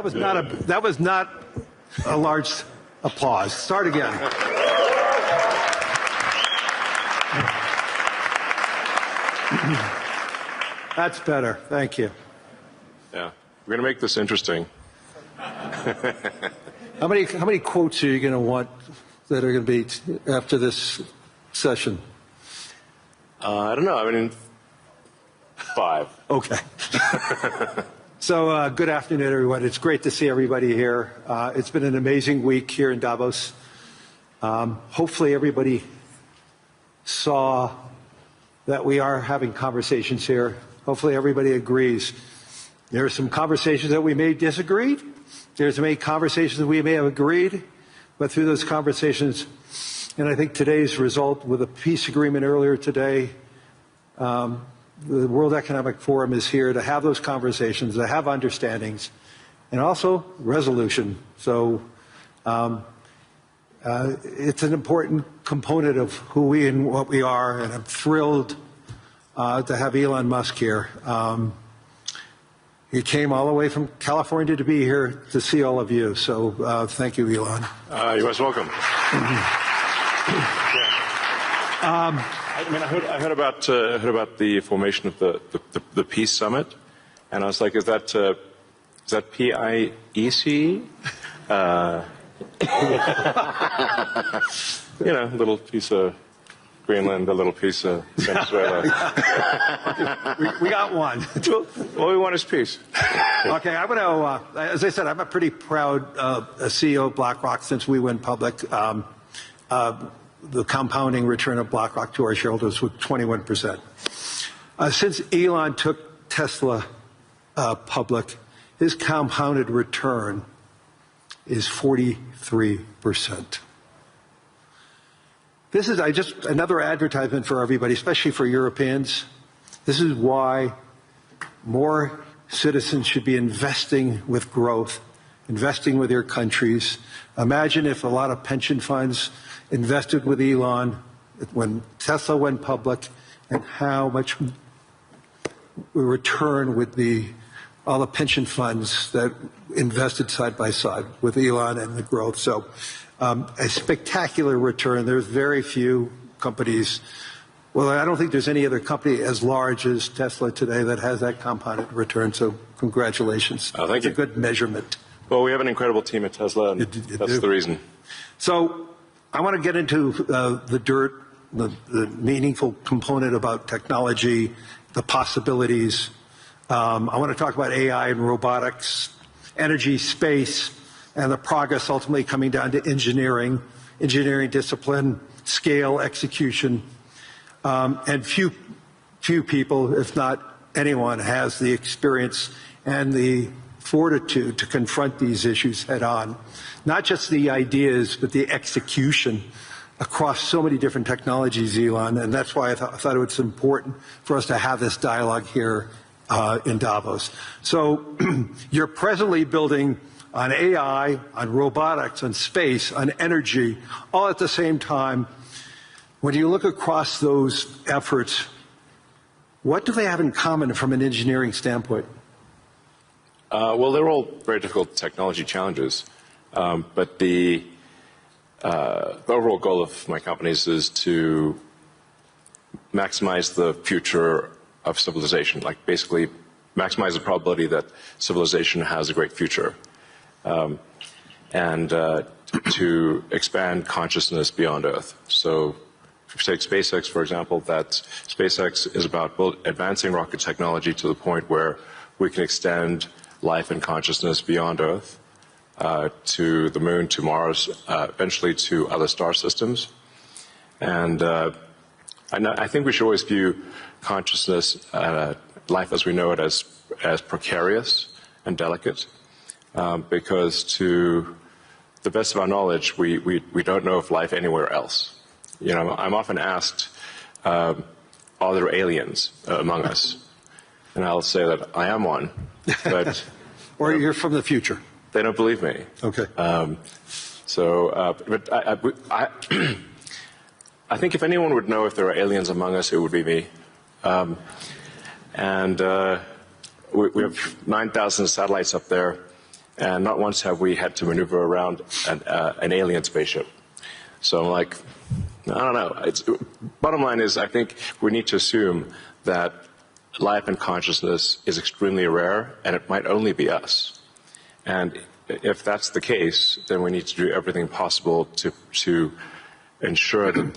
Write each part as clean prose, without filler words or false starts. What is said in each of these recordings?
that was not a large applause. Start again. That's better. Thank you. Yeah, we're going to make this interesting. How many quotes are you going to want that are going to be after this session? I don't know. I mean, 5. Okay. So good afternoon, everyone. It's great to see everybody here. It's been an amazing week here in Davos. Hopefully everybody saw that we are having conversations here. Hopefully everybody agrees. There are some conversations that we may disagree. There's many conversations that we may have agreed. But through those conversations, and I think today's result with a peace agreement earlier today, the World Economic Forum is here to have those conversations, to have understandings, and also resolution. So it's an important component of who we and what we are, and I'm thrilled to have Elon Musk here. He came all the way from California to be here to see all of you. So thank you, Elon. You're most welcome. I heard about the formation of the Peace Summit, and I was like, is that PIEC? You know, a little piece of Greenland, a little piece of Venezuela. we got one. All we want is peace. Okay, I'm going to, as I said, I'm a pretty proud CEO of BlackRock since we went public. The compounding return of BlackRock to our shareholders was 21%. Since Elon took Tesla public, his compounded return is 43%. This is just another advertisement for everybody, especially for Europeans. This is why more citizens should be investing with growth, investing with their countries. Imagine if a lot of pension funds invested with Elon when Tesla went public, and how much return with all the pension funds that invested side by side with Elon and the growth. So a spectacular return. There's very few companies. Well, I don't think there's any other company as large as Tesla today that has that compounded return. So congratulations. Thank you. It's a good measurement. Well, we have an incredible team at Tesla, and that's the reason. So I want to get into the dirt, the meaningful component about technology, the possibilities. I want to talk about AI and robotics, energy, space, and the progress ultimately coming down to engineering discipline, scale, execution. And few people, if not anyone, has the experience and the fortitude to confront these issues head on. Not just the ideas, but the execution across so many different technologies, Elon, and that's why I thought it was important for us to have this dialogue here in Davos. So you're presently building on AI, on robotics, on space, on energy, all at the same time. When you look across those efforts, what do they have in common from an engineering standpoint? Well, they're all very difficult technology challenges, but the overall goal of my companies is to maximize the future of civilization, like basically maximize the probability that civilization has a great future, and to expand consciousness beyond Earth. So if you take SpaceX, for example, that SpaceX is about advancing rocket technology to the point where we can extend life and consciousness beyond Earth, to the moon, to Mars, eventually to other star systems. And I think we should always view consciousness, life as we know it, as precarious and delicate, because to the best of our knowledge, we don't know of life anywhere else. You know, I'm often asked, are there aliens among us? And I'll say that I am one, but or you're from the future. They don't believe me. Okay. But I think if anyone would know if there are aliens among us, it would be me. We have 9,000 satellites up there, And not once have we had to maneuver around an alien spaceship. So I'm like, I don't know. Bottom line is, I think we need to assume that life and consciousness is extremely rare, and it might only be us. And if that's the case, then we need to do everything possible to ensure that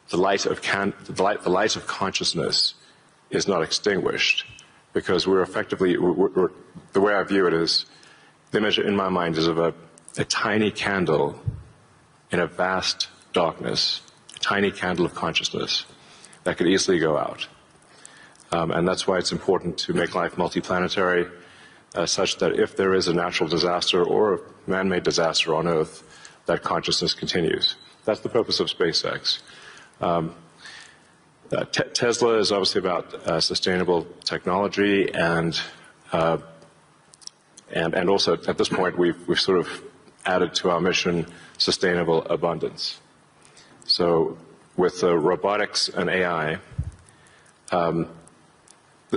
the light of consciousness is not extinguished, because we're effectively, the way I view it is, the image in my mind is of a tiny candle in a vast darkness, a tiny candle of consciousness that could easily go out. And that's why it's important to make life multiplanetary, such that if there is a natural disaster or a man-made disaster on Earth, that consciousness continues. That's the purpose of SpaceX. Tesla is obviously about sustainable technology, and also at this point we've sort of added to our mission sustainable abundance. So with robotics and AI,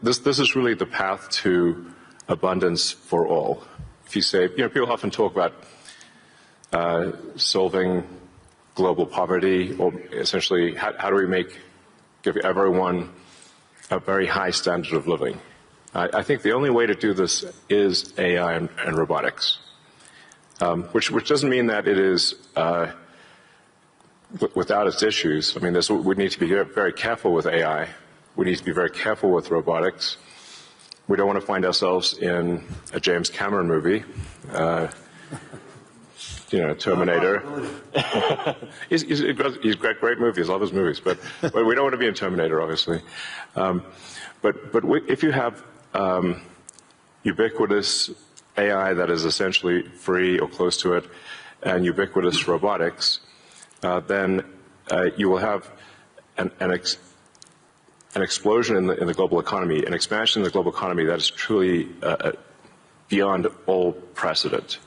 this is really the path to abundance for all. If you say, people often talk about solving global poverty, or essentially how do we give everyone a very high standard of living. I think the only way to do this is AI and robotics, which doesn't mean that it is without its issues. I mean, we need to be very careful with AI. We need to be very careful with robotics. We don't want to find ourselves in a James Cameron movie, Terminator. He's got great movies, love his movies, but we don't want to be in Terminator, obviously. If you have ubiquitous AI that is essentially free or close to it, and ubiquitous robotics, then you will have an explosion in the global economy, an expansion in the global economy that is truly beyond all precedent.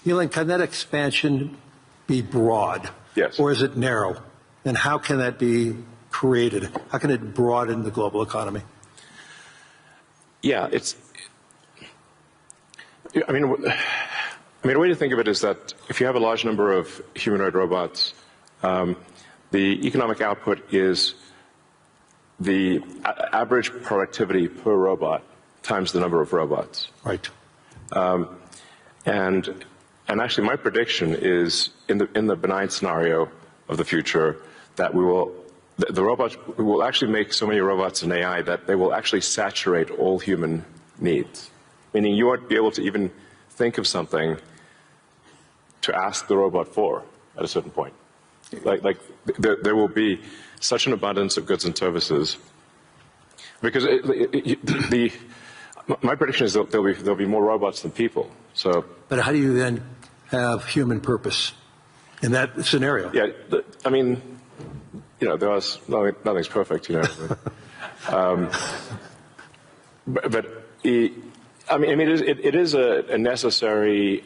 Elon, can that expansion be broad? Yes. Or is it narrow? And how can that be created? How can it broaden the global economy? Yeah, a way to think of it is that if you have a large number of humanoid robots, the economic output is the average productivity per robot times the number of robots. Right. And actually, my prediction is in the benign scenario of the future that the robots will actually make so many robots and AI that they will actually saturate all human needs. Meaning you won't be able to even think of something to ask the robot for at a certain point. There will be such an abundance of goods and services, because my prediction is that there'll be more robots than people. So, but how do you then have human purpose in that scenario? Yeah, nothing's perfect, it is a necessary.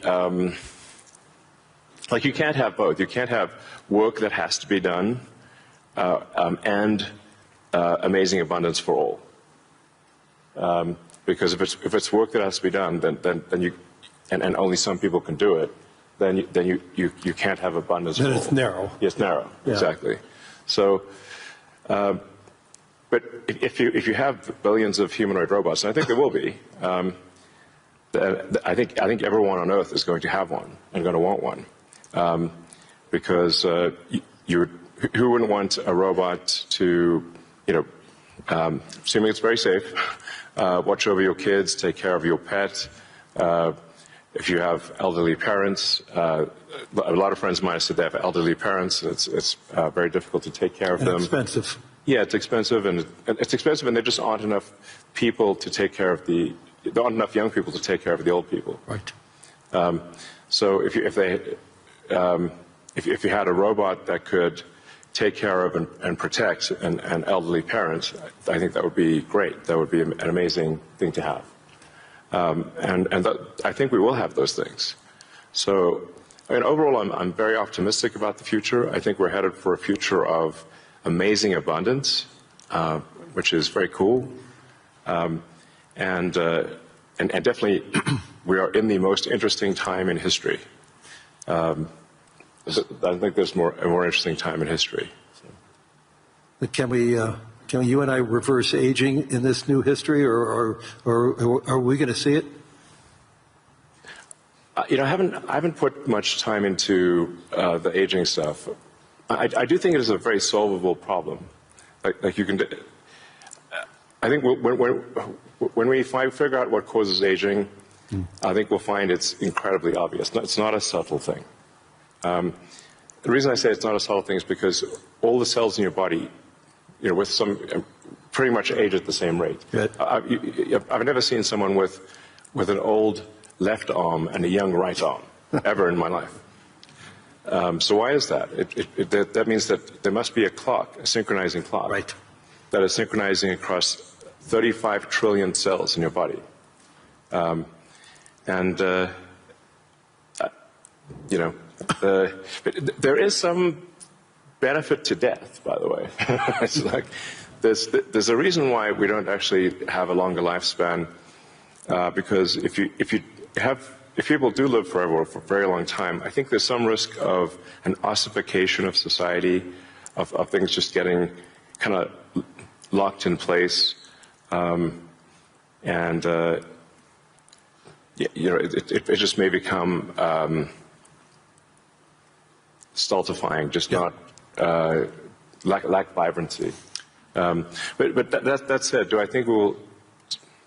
You can't have both. You can't have work that has to be done and amazing abundance for all. Because if it's work that has to be done, then you and only some people can do it, then you can't have abundance. Then it's narrow. It's narrow, yeah. Exactly. So, but if you have billions of humanoid robots, and I think there will be, I think everyone on Earth is going to have one and going to want one, because who wouldn't want a robot to, assuming it's very safe, watch over your kids, take care of your pet. If you have elderly parents, a lot of friends of mine said they have elderly parents. It's very difficult to take care of them. Expensive. Yeah, it's expensive, and there just aren't enough people to take care of there aren't enough young people to take care of the old people. Right. So if you had a robot that could take care of and protect an elderly parents, I think that would be great. That would be an amazing thing to have. I think we will have those things. So, overall, I'm very optimistic about the future. I think we're headed for a future of amazing abundance, which is very cool, and definitely we are in the most interesting time in history. I think there's a more interesting time in history. But can you and I reverse aging in this new history, or are we going to see it? I haven't put much time into the aging stuff. I do think it is a very solvable problem. Like you can. I think when we figure out what causes aging, I think we'll find it's incredibly obvious. It's not a subtle thing. The reason I say it's not a subtle thing is because all the cells in your body, with some pretty much age at the same rate. Good. I've never seen someone with an old left arm and a young right arm ever in my life. So why is that? That means that there must be a clock, a synchronizing clock, Right. that is synchronizing across 35 trillion cells in your body. There is some benefit to death, by the way. It's like there's a reason why we don't actually have a longer lifespan, because if people do live forever for a very long time, I think there's some risk of an ossification of society, of things just getting kind of locked in place, it just may become stultifying, just not lack vibrancy. But that said, do I think we'll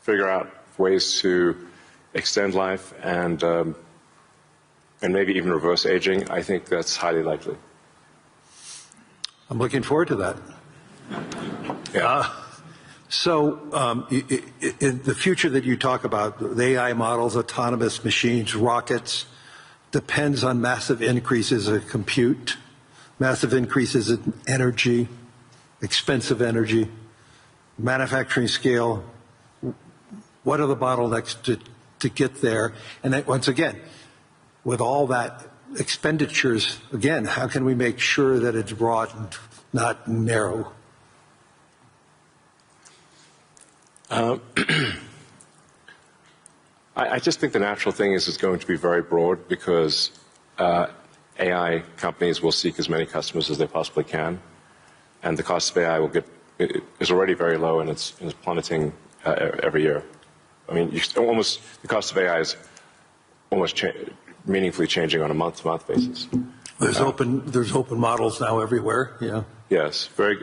figure out ways to extend life and maybe even reverse aging? I think that's highly likely. I'm looking forward to that. Yeah. In the future that you talk about, the AI models, autonomous machines, rockets, depends on massive increases in compute, massive increases in energy, expensive energy, manufacturing scale. What are the bottlenecks to get there? And then, once again, with all that expenditures, again, how can we make sure that it's broad and not narrow? I just think the natural thing is it's going to be very broad, because AI companies will seek as many customers as they possibly can, and the cost of AI is already very low, and it's plummeting every year. I mean, the cost of AI is almost meaningfully changing on a month-to-month basis. There's open models now everywhere. Yeah. Yes, very.